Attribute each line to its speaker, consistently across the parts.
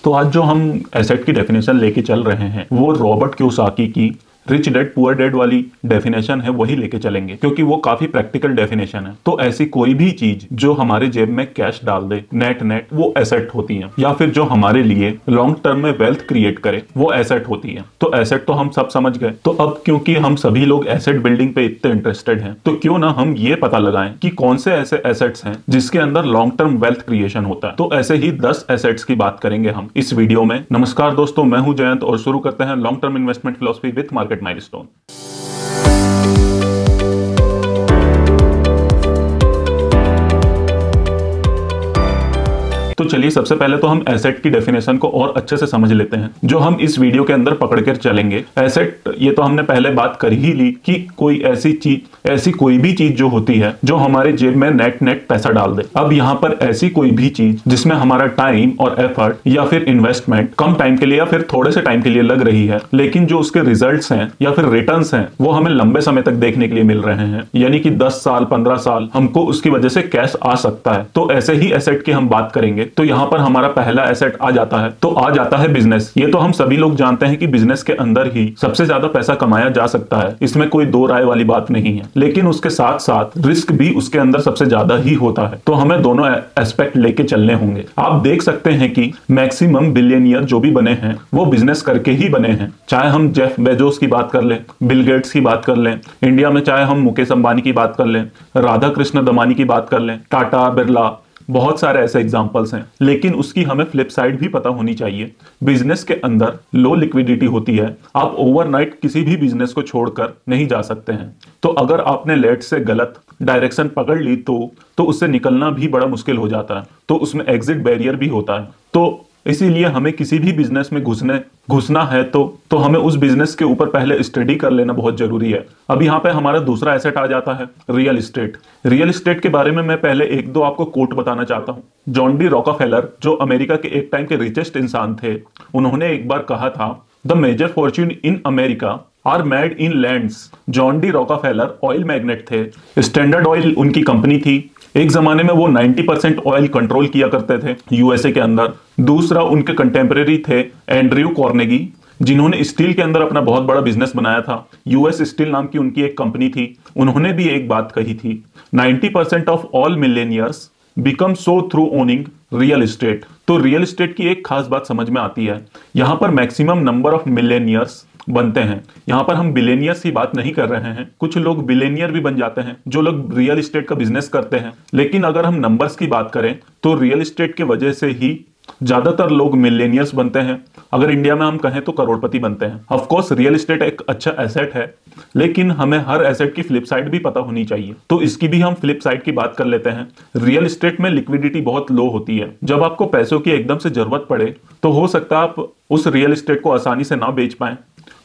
Speaker 1: तो आज जो हम एसेट की डेफिनेशन लेके चल रहे हैं वो रॉबर्ट कियोसाकी की रिच डैड पुअर डैड वाली डेफिनेशन है, वही लेके चलेंगे क्योंकि वो काफी प्रैक्टिकल डेफिनेशन है। तो ऐसी कोई भी चीज जो हमारे जेब में कैश डाल दे नेट वो एसेट होती है, या फिर जो हमारे लिए लॉन्ग टर्म में वेल्थ क्रिएट करे वो एसेट होती है। तो एसेट तो हम सब समझ गए। तो अब क्योंकि हम सभी लोग एसेट बिल्डिंग पे इतने इंटरेस्टेड हैं, तो क्यों ना हम ये पता लगाएं कि कौन से ऐसे एसेट्स हैं जिसके अंदर लॉन्ग टर्म वेल्थ क्रिएशन होता है। तो ऐसे ही 10 एसेट्स की बात करेंगे हम इस वीडियो में। नमस्कार दोस्तों, मैं हूं जयंत और शुरू करते हैं long term investment philosophy with market milestone. तो चलिए सबसे पहले तो हम एसेट की डेफिनेशन को और अच्छे से समझ लेते हैं, जो हम इस वीडियो के अंदर पकड़ कर चलेंगे। एसेट ये तो हमने पहले बात कर ही ली कि कोई ऐसी कोई भी चीज जो होती है जो हमारे जेब में नेट पैसा डाल दे। अब यहाँ पर ऐसी कोई भी चीज जिसमें हमारा टाइम और एफर्ट या फिर इन्वेस्टमेंट कम टाइम के लिए या फिर थोड़े से टाइम के लिए लग रही है, लेकिन जो उसके रिजल्ट्स हैं या फिर रिटर्न्स हैं वो हमें लंबे समय तक देखने के लिए मिल रहे हैं, यानी कि 10 साल 15 साल हमको उसकी वजह से कैश आ सकता है। तो ऐसे ही एसेट की हम बात करेंगे। तो यहाँ पर हमारा पहला एसेट आ जाता है, तो आ जाता है बिजनेस। ये तो हम सभी लोग जानते हैं कि बिजनेस के अंदर ही सबसे ज्यादा पैसा कमाया जा सकता है, इसमें कोई दो राय वाली बात नहीं है। लेकिन उसके साथ साथ रिस्क भी उसके अंदर सबसे ज्यादा ही होता है, तो हमें दोनों एस्पेक्ट लेके चलने होंगे। आप देख सकते हैं कि मैक्सिमम बिलियनियर जो भी बने हैं वो बिजनेस करके ही बने हैं। चाहे हम जेफ बेजोस की बात कर लें, बिल गेट्स की बात कर लें, इंडिया में चाहे हम मुकेश अंबानी की बात कर लें, राधा कृष्ण दमानी की बात कर लें, टाटा बिरला, बहुत सारे ऐसे एग्जांपल्स हैं। लेकिन उसकी हमें फ्लिप साइड भी पता होनी चाहिए। बिजनेस के अंदर लो लिक्विडिटी होती है, आप ओवरनाइट किसी भी बिजनेस को छोड़कर नहीं जा सकते हैं। तो अगर आपने लेट से गलत डायरेक्शन पकड़ ली तो उससे निकलना भी बड़ा मुश्किल हो जाता है, तो उसमें एग्जिट बैरियर भी होता है। तो इसीलिए हमें किसी भी बिजनेस में घुसना है तो हमें उस बिजनेस के ऊपर पहले स्टडी कर लेना बहुत जरूरी है। अब यहाँ पे हमारा दूसरा एसेट आ जाता है रियल एस्टेट। रियल एस्टेट के बारे में मैं पहले एक दो आपको कोट बताना चाहता हूँ। जॉन डी रॉकफेलर, जो अमेरिका के एक टाइम के रिचेस्ट इंसान थे, उन्होंने एक बार कहा था, the major fortune in America are made in lands. John D Rockefeller oil magnet थे, स्टैंडर्ड ऑयल उनकी कंपनी थी। एक जमाने में वो 90% ऑयल कंट्रोल किया करते थे यूएसए के अंदर। दूसरा उनके कंटेम्परेरी थे एंड्रयू कार्नेगी, जिन्होंने स्टील के अंदर अपना बहुत बड़ा बिजनेस बनाया था। यूएस स्टील नाम की उनकी एक कंपनी थी। उन्होंने भी एक बात कही थी, 90% of all millionaires become so through owning real estate. तो रियल एस्टेट की एक खास बात समझ में आती है, यहाँ पर मैक्सिमम नंबर ऑफ मिलेनियर्स बनते हैं। यहाँ पर हम बिलेनियर्स की बात नहीं कर रहे हैं, कुछ लोग बिलेनियर भी बन जाते हैं जो लोग रियल एस्टेट का बिजनेस करते हैं। लेकिन अगर हम नंबर्स की बात करें तो रियल एस्टेट की वजह से ही ज्यादातर लोग मिलेनियर्स बनते हैं। अगर इंडिया में हम कहें तो करोड़पति बनते हैं। ऑफ कोर्स रियल एस्टेट एक अच्छा एसेट है, लेकिन हमें हर एसेट की फ्लिप साइड भी पता होनी चाहिए। तो इसकी भी हम फ्लिप साइड की बात कर लेते हैं। रियल एस्टेट में लिक्विडिटी बहुत लो होती है। जब आपको पैसों की एकदम से जरूरत पड़े तो हो सकता है आप उस रियल एस्टेट को आसानी से ना बेच पाए।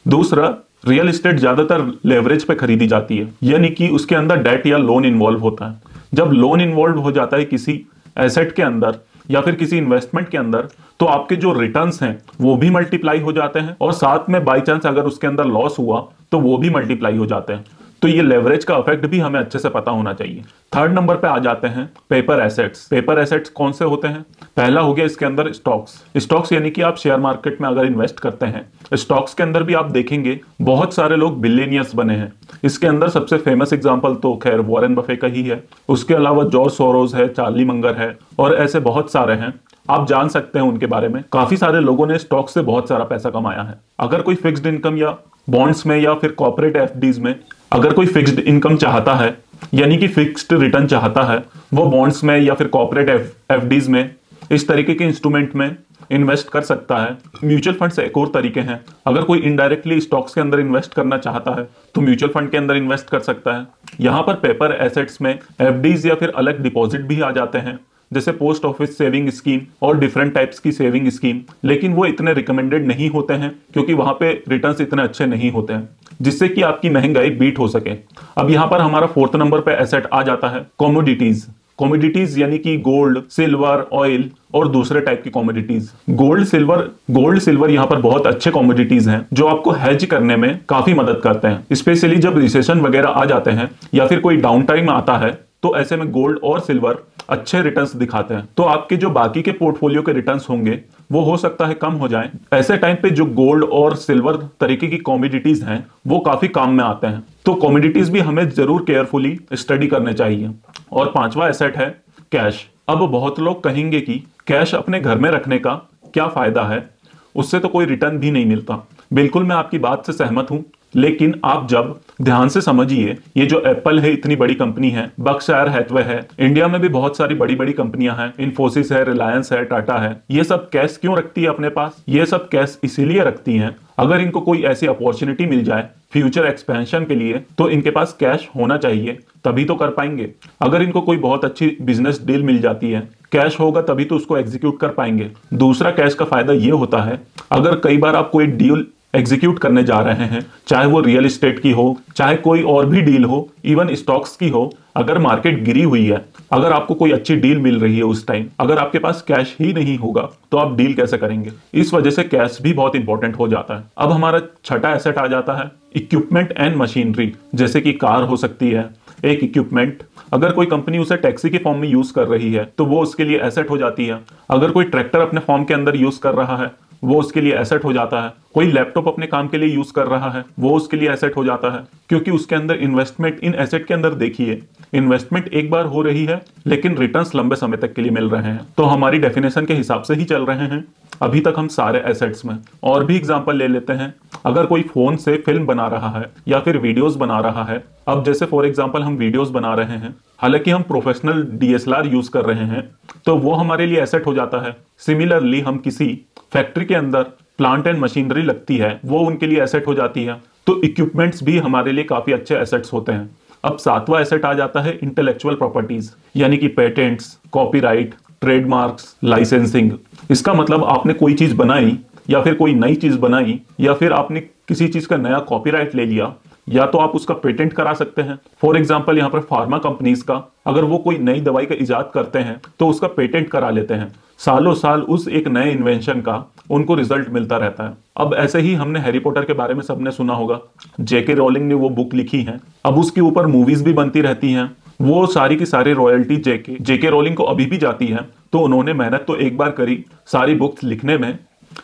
Speaker 1: दूसरा, रियल एस्टेट ज्यादातर लेवरेज पे खरीदी जाती है, यानी कि उसके अंदर डेट या लोन इन्वॉल्व होता है। जब लोन इन्वॉल्व हो जाता है किसी एसेट के अंदर या फिर किसी इन्वेस्टमेंट के अंदर, तो आपके जो रिटर्न्स हैं वो भी मल्टीप्लाई हो जाते हैं, और साथ में बाई चांस अगर उसके अंदर लॉस हुआ तो वो भी मल्टीप्लाई हो जाते हैं। तो ये लेवरेज का इफेक्ट भी हमें अच्छे से पता होना चाहिए। थर्ड नंबर पे आ जाते हैं पेपर एसेट्स। पेपर एसेट्स कौन से होते हैं? पहला हो गया इसके अंदर स्टॉक्स, यानी कि आप शेयर मार्केट में अगर इन्वेस्ट करते हैं, स्टॉक्स के अंदर भी आप देखेंगे बहुत सारे लोग बिलियनियर्स बने हैं। इसके अंदर सबसे फेमस एग्जांपल तो खैर वॉरेन बफेट का ही है। उसके अलावा जॉर्ज सोरोस है, चार्ली मंगर है, और ऐसे बहुत सारे हैं। आप जान सकते हैं उनके बारे में। काफी सारे लोगों ने स्टॉक से बहुत सारा पैसा कमाया है। अगर कोई फिक्स्ड इनकम या बॉन्ड्स में या फिर कॉर्पोरेट एफडीज में अगर कोई फिक्स्ड इनकम चाहता है, यानी कि फिक्स्ड रिटर्न चाहता है, वो बॉन्ड्स में या फिर कॉर्पोरेट एफडीज में, इस तरीके के इंस्ट्रूमेंट में इन्वेस्ट कर सकता है। म्यूचुअल फंड से एक और तरीके हैं। अगर कोई इनडायरेक्टली स्टॉक्स के अंदर इन्वेस्ट करना चाहता है तो म्यूचुअल फंड के अंदर इन्वेस्ट कर सकता है। यहाँ पर पेपर एसेट्स में एफडीज या फिर अलग डिपॉजिट भी आ जाते हैं, जैसे पोस्ट ऑफिस सेविंग स्कीम और डिफरेंट टाइप्स की सेविंग स्कीम। लेकिन वो इतने रिकमेंडेड नहीं होते हैं क्योंकि वहां पे रिटर्न्स इतने अच्छे नहीं होते हैं, जिससे कि आपकी महंगाई बीट हो सके। अब यहाँ पर हमारा फोर्थ नंबर पे एसेट आ जाता है कमोडिटीज, यानी कि गोल्ड, सिल्वर, ऑयल और दूसरे टाइप की कमोडिटीज। गोल्ड सिल्वर यहाँ पर बहुत अच्छे कमोडिटीज हैं जो आपको हेज करने में काफी मदद करते हैं, स्पेशली जब रिसेशन वगैरह आ जाते हैं या फिर कोई डाउन टाइम आता है तो ऐसे में गोल्ड और सिल्वर अच्छे रिटर्न्स दिखाते हैं। तो आपके जो बाकी के पोर्टफोलियो के रिटर्न्स होंगे वो हो सकता है कम हो जाएं। ऐसे टाइम पे जो गोल्ड और सिल्वर तरीके की कॉमोडिटीज हैं वो काफी काम में आते हैं। तो कॉमोडिटीज भी हमें जरूर केयरफुली स्टडी करने चाहिए। और पांचवा एसेट है कैश। अब बहुत लोग कहेंगे कि कैश अपने घर में रखने का क्या फायदा है, उससे तो कोई रिटर्न भी नहीं मिलता। बिल्कुल मैं आपकी बात से सहमत हूं, लेकिन आप जब ध्यान से समझिए, ये जो एप्पल है इतनी बड़ी कंपनी है, बर्कशायर हैथवे है, इंडिया में भी बहुत सारी बड़ी बड़ी कंपनियां हैं, इन्फोसिस है, रिलायंस है, टाटा है, ये सब कैश क्यों रखती है अपने पास? ये सब कैश इसीलिए रखती हैं अगर इनको कोई ऐसी अपॉर्चुनिटी मिल जाए फ्यूचर एक्सपेंशन के लिए, तो इनके पास कैश होना चाहिए, तभी तो कर पाएंगे। अगर इनको कोई बहुत अच्छी बिजनेस डील मिल जाती है, कैश होगा तभी तो उसको एग्जीक्यूट कर पाएंगे। दूसरा कैश का फायदा ये होता है, अगर कई बार आप कोई डील एग्जीक्यूट करने जा रहे हैं, चाहे वो रियल एस्टेट की हो, चाहे कोई और भी डील हो, इवन स्टॉक्स की हो, अगर मार्केट गिरी हुई है, अगर आपको कोई अच्छी डील मिल रही है उस टाइम, अगर आपके पास कैश ही नहीं होगा तो आप डील कैसे करेंगे? इस वजह से कैश भी बहुत इंपॉर्टेंट हो जाता है। अब हमारा छठा एसेट आ जाता है इक्विपमेंट एंड मशीनरी। जैसे कि कार हो सकती है एक इक्विपमेंट, अगर कोई कंपनी उसे टैक्सी के फॉर्म में यूज कर रही है तो वो उसके लिए एसेट हो जाती है। अगर कोई ट्रैक्टर अपने फॉर्म के अंदर यूज कर रहा है वो उसके लिए एसेट हो जाता है। कोई लैपटॉप अपने काम के लिए यूज कर रहा है वो उसके लिए एसेट हो जाता है, क्योंकि उसके अंदर इन्वेस्टमेंट, इन एसेट के अंदर देखिए इन्वेस्टमेंट एक बार हो रही है लेकिन रिटर्न्स लंबे समय तक के लिए मिल रहे हैं। तो हमारी डेफिनेशन के हिसाब से ही चल रहे हैं अभी तक हम सारे एसेट्स में। और भी एग्जांपल ले लेते हैं, अगर कोई फोन से फिल्म बना रहा है या फिर वीडियोस बना रहा है, अब जैसे फॉर एग्जांपल हम वीडियोस बना रहे हैं, हालांकि हम प्रोफेशनल डीएसएलआर यूज कर रहे हैं तो वो हमारे लिए एसेट हो जाता है। सिमिलरली हम किसी फैक्ट्री के अंदर प्लांट एंड मशीनरी लगती है, वो उनके लिए एसेट हो जाती है। तो इक्विपमेंट्स भी हमारे लिए काफी अच्छे एसेट्स होते हैं। अब सातवां एसेट आ जाता है इंटेलेक्चुअल प्रॉपर्टीज, यानी कि पेटेंट्स, कॉपीराइट, ट्रेडमार्क्स, लाइसेंसिंग। इसका मतलब आपने कोई चीज बनाई या फिर कोई नई चीज बनाई या फिर आपने किसी चीज का नया कॉपीराइट ले लिया, या तो आप उसका पेटेंट करा सकते हैं। फॉर एग्जांपल यहाँ पर फार्मा कंपनीज का, अगर वो कोई नई दवाई का इजाद करते हैं तो उसका पेटेंट करा लेते हैं। सालों साल उस एक नए इन्वेंशन का उनको रिजल्ट मिलता रहता है। अब ऐसे ही हमने हैरी पॉटर के बारे में सबने सुना होगा, जेके रोलिंग ने वो बुक लिखी है, अब उसके ऊपर मूवीज भी बनती रहती हैं। वो सारी की सारी रॉयल्टी जेके रोलिंग को अभी भी जाती है। तो उन्होंने मेहनत तो एक बार करी सारी बुक्स लिखने में,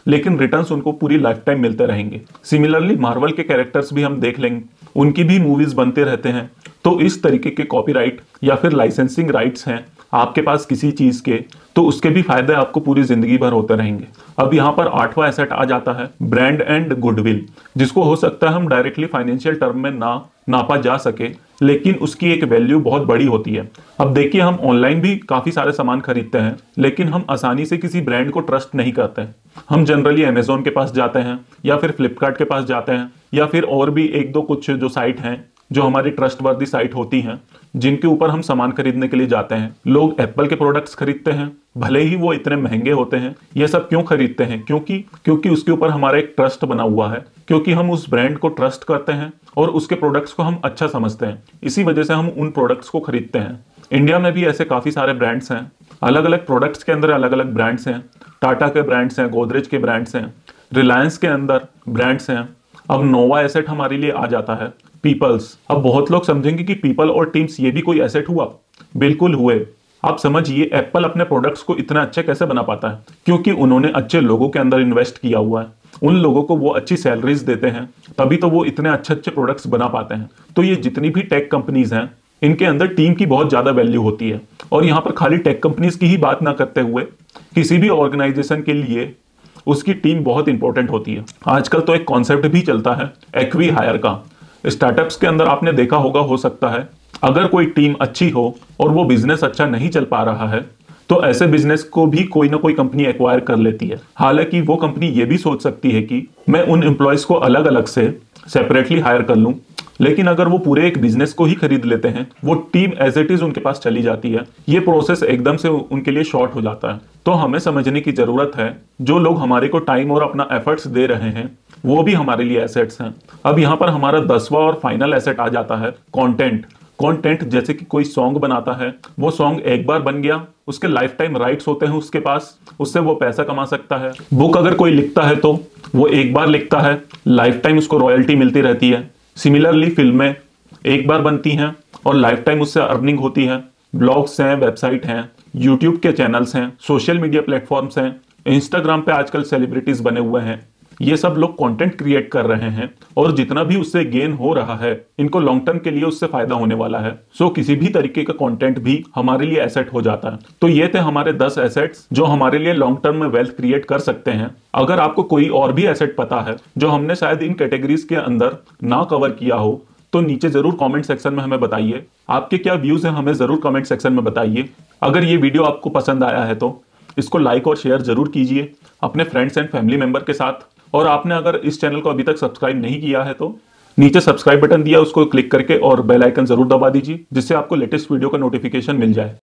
Speaker 1: लेकिन रिटर्न्स उनको पूरी लाइफ टाइम मिलते रहेंगे। सिमिलरली मार्वल के कैरेक्टर्स भी हम देख लेंगे, उनकी भी मूवीज बनते रहते हैं। तो इस तरीके के कॉपीराइट या फिर लाइसेंसिंग राइट्स हैं आपके पास किसी चीज के, तो उसके भी फायदे आपको पूरी जिंदगी भर होते रहेंगे। अब यहाँ पर आठवां एसेट आ जाता है ब्रांड एंड गुडविल, जिसको हो सकता है हम डायरेक्टली फाइनेंशियल टर्म में ना नापा जा सके, लेकिन उसकी एक वैल्यू बहुत बड़ी होती है। अब देखिए, हम ऑनलाइन भी काफी सारे सामान खरीदते हैं, लेकिन हम आसानी से किसी ब्रांड को ट्रस्ट नहीं करते हैं। हम जनरली अमेजोन के पास जाते हैं या फिर फ्लिपकार्ट के पास जाते हैं, या फिर और भी एक दो कुछ जो साइट हैं जो हमारी ट्रस्टवर्दी साइट होती हैं, जिनके ऊपर हम सामान खरीदने के लिए जाते हैं। लोग एप्पल के प्रोडक्ट्स खरीदते हैं, भले ही वो इतने महंगे होते हैं। ये सब क्यों खरीदते हैं? क्योंकि उसके ऊपर हमारा एक ट्रस्ट बना हुआ है, क्योंकि हम उस ब्रांड को ट्रस्ट करते हैं और उसके प्रोडक्ट्स को हम अच्छा समझते हैं। इसी वजह से हम उन प्रोडक्ट्स को खरीदते हैं। इंडिया में भी ऐसे काफी सारे ब्रांड्स हैं, अलग अलग प्रोडक्ट्स के अंदर अलग अलग ब्रांड्स हैं। टाटा के ब्रांड्स हैं, गोदरेज के ब्रांड्स हैं, रिलायंस के अंदर ब्रांड्स हैं। अब नोवा एसेट हमारे लिए आ जाता है पीपल्स। अब बहुत लोग समझेंगे कि पीपल और टीम्स ये भी कोई एसेट हुआ। बिल्कुल हुए। आप समझिए, एप्पल अपने प्रोडक्ट्स को इतना अच्छे कैसे बना पाता है? क्योंकि उन्होंने अच्छे लोगों के अंदर इन्वेस्ट किया हुआ है, उन लोगों को वो अच्छी सैलरीज देते हैं, तभी तो वो इतने अच्छे अच्छे प्रोडक्ट्स बना पाते हैं। तो ये जितनी भी टेक कंपनीज हैं, इनके अंदर टीम की बहुत ज्यादा वैल्यू होती है। और यहाँ पर खाली टेक कंपनीज की ही बात ना करते हुए, किसी भी ऑर्गेनाइजेशन के लिए उसकी टीम बहुत इंपॉर्टेंट होती है। आजकल तो एक कॉन्सेप्ट भी चलता है एक्वी हायर का। स्टार्टअप्स के अंदर आपने देखा होगा, हो सकता है अगर कोई टीम अच्छी हो और वो बिजनेस अच्छा नहीं चल पा रहा है, तो ऐसे बिजनेस को भी कोई ना कोई कंपनी एक्वायर कर लेती है। हालांकि वो कंपनी ये भी सोच सकती है कि मैं उन एम्प्लॉयज को अलग अलग से सेपरेटली हायर कर लूं, लेकिन अगर वो पूरे एक बिजनेस को ही खरीद लेते हैं, वो टीम एज इट इज उनके पास चली जाती है। ये प्रोसेस एकदम से उनके लिए शॉर्ट हो जाता है। तो हमें समझने की जरूरत है, जो लोग हमारे को टाइम और अपना एफर्ट्स दे रहे हैं, वो भी हमारे लिए एसेट्स हैं। अब यहाँ पर हमारा 10वां और फाइनल एसेट आ जाता है कंटेंट। कंटेंट जैसे कि कोई सॉन्ग बनाता है, वो सॉन्ग एक बार बन गया, उसके लाइफ टाइम राइट्स होते हैं उसके पास, उससे वो पैसा कमा सकता है। बुक अगर कोई लिखता है तो वो एक बार लिखता है, लाइफ टाइम उसको रॉयल्टी मिलती रहती है। सिमिलरली फिल्में एक बार बनती हैं और लाइफ टाइम उससे अर्निंग होती है। ब्लॉग्स हैं, वेबसाइट हैं, यूट्यूब के चैनल्स हैं, सोशल मीडिया प्लेटफॉर्म्स हैं, इंस्टाग्राम पे आजकल सेलिब्रिटीज बने हुए हैं। ये सब लोग कंटेंट क्रिएट कर रहे हैं और जितना भी उससे गेन हो रहा है इनको लॉन्ग टर्म के लिए उससे फायदा होने वाला है। सो किसी भी तरीके का कंटेंट भी हमारे लिए एसेट हो जाता है। तो ये थे हमारे 10 एसेट्स जो हमारे लिए लॉन्ग टर्म में वेल्थ क्रिएट कर सकते हैं। अगर आपको कोई और भी एसेट पता है जो हमने शायद इन कैटेगरीज के अंदर ना कवर किया हो तो नीचे जरूर कमेंट सेक्शन में हमें बताइए। आपके क्या व्यूज हैं हमें जरूर कमेंट सेक्शन में बताइए। अगर ये वीडियो आपको पसंद आया है तो इसको लाइक और शेयर जरूर कीजिए अपने फ्रेंड्स एंड फैमिली मेंबर के साथ। और आपने अगर इस चैनल को अभी तक सब्सक्राइब नहीं किया है तो नीचे सब्सक्राइब बटन दिया उसको क्लिक करके और बेल आइकन जरूर दबा दीजिए जिससे आपको लेटेस्ट वीडियो का नोटिफिकेशन मिल जाए।